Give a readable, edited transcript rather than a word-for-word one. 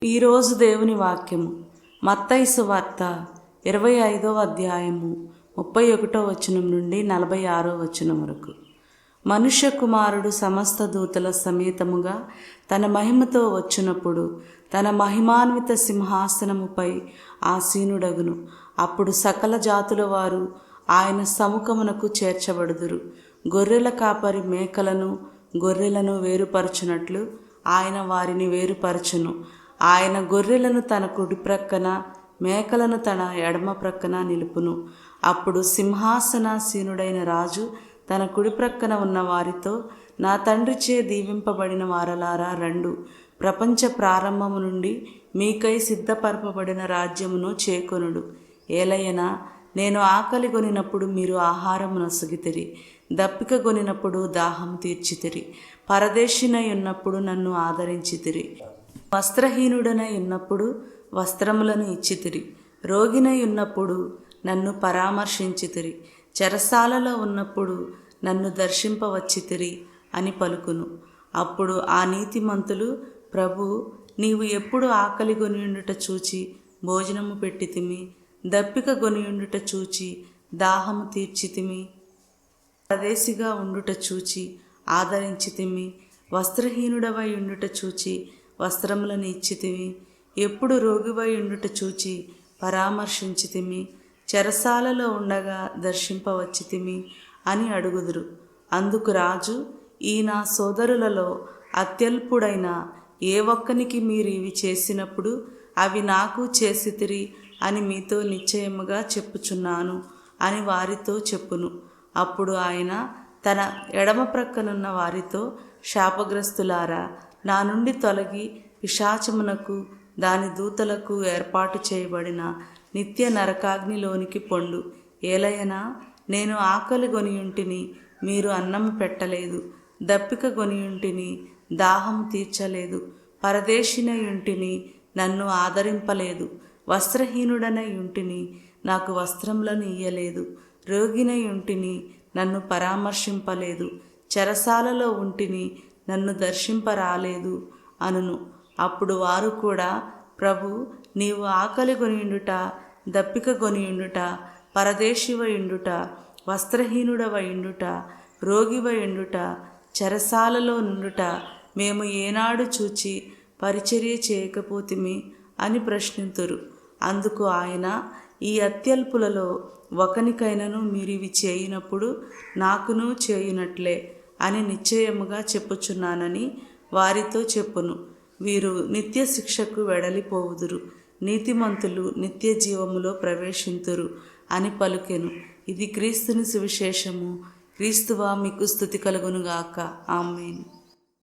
ఈరోజు దేవుని వాక్యము మత్తయి సువార్త 25వ అధ్యాయము 31వ వచనం నుండి 46వ వచనం వరకు. మనుష్య కుమారుడు సమస్త దూతల సమేతముగా తన మహిమతో వచ్చినప్పుడు తన మహిమాన్విత సింహాసనముపై ఆసీనుడగును. అప్పుడు సకల జాతుల వారు ఆయన సముఖమునకు చేర్చబడుదురు. గొర్రెల కాపరి మేకలను గొర్రెలను వేరుపరచునట్లు ఆయన వారిని వేరుపరచును. ఆయన గొర్రెలను తన కుడి ప్రక్కన మేకలను తన ఎడమ ప్రక్కన నిలుపును. అప్పుడు సింహాసనాసీనుడైన రాజు తన కుడి ప్రక్కన ఉన్న వారితో, నా తండ్రిచే దీవింపబడిన వారలారా రండు, ప్రపంచ ప్రారంభము నుండి మీకై సిద్ధపరపబడిన రాజ్యమును చేకొనుడు. ఏలయనా నేను ఆకలి గొనినప్పుడు మీరు ఆహారము నొసగితిరి, దప్పిక గొనినప్పుడు దాహం తీర్చితిరి, పరదేశినై ఉన్నప్పుడు నన్ను ఆదరించితిరి, వస్త్రహీనుడనై ఉన్నప్పుడు వస్త్రములను ఇచ్చితిరి, రోగినై ఉన్నప్పుడు నన్ను పరామర్శించితిరి, చెరసాలలో ఉన్నప్పుడు నన్ను దర్శింపవచ్చితిరి అని పలుకును. అప్పుడు ఆ నీతిమంతులు, ప్రభు, నీవు ఎప్పుడు ఆకలి గొనియుండుట చూచి భోజనము పెట్టితిమి, దప్పిక గొనియుండుట చూచి దాహము తీర్చితిమి, పరదేశిగా ఉండుట చూచి ఆదరించితిమి, వస్త్రహీనుడవై ఉండుట చూచి వస్త్రములను ఇచ్చితివి, ఎప్పుడు రోగివై ఉండుట చూచి పరామర్శించితిమి, చెరసాలలో ఉండగా దర్శింపవచ్చితిమి అని అడుగుదురు. అందుకు రాజు, ఈ నా సోదరులలో అత్యల్పుడైన ఏ ఒక్కనికి మీరు ఇవి చేసినప్పుడు అవి నాకు చేసితిరి అని మీతో నిశ్చయముగా చెప్పుచున్నాను అని వారితో చెప్పును. అప్పుడు ఆయన తన ఎడమ ప్రక్కనున్న వారితో, శాపగ్రస్తులారా, నా నుండి తొలగి పిశాచమునకు దాని దూతలకు ఏర్పాటు చేయబడిన నిత్య నరకాగ్నిలోనికి పొండు. ఏలయనా నేను ఆకలి గొనియుంటిని, మీరు అన్నము పెట్టలేదు, దప్పిక గొనియుంటిని, దాహము తీర్చలేదు, పరదేశినై యుంటిని, నన్ను ఆదరింపలేదు, వస్త్రహీనుడనై యుంటిని, నాకు వస్త్రములను ఇయ్యలేదు, రోగినై యుంటిని, నన్ను పరామర్శింపలేదు, చెరసాలలో ఉంటిని, నన్ను దర్శింపరాలేదు అనును. అప్పుడు వారు కూడా, ప్రభు, నీవు ఆకలి గొనియుండుట, దప్పిక గొనియుండుట, పరదేశివయుండుట, వస్త్రహీనుడవయుండుట, రోగివయుండుట, చెరసాలలో నుండుట మేము ఏనాడు చూచి పరిచర్య చేయకపోతిమి అని ప్రశ్నింతురు. అందుకు ఆయన, ఈ అత్యల్పులలో ఒకనికైనను మీరివి చేయునప్పుడు నాకును చేయునట్లే అని నిశ్చయముగా చెప్పుచున్నానని వారితో చెప్పును. వీరు నిత్య శిక్షకు వెడలిపోవుదురు, నీతిమంతులు నిత్య జీవములో ప్రవేశింతురు అని పలుకెను. ఇది క్రీస్తుని సువిశేషము. క్రీస్తువా మీకు స్తుతి కలుగునుగాక. ఆమేన్.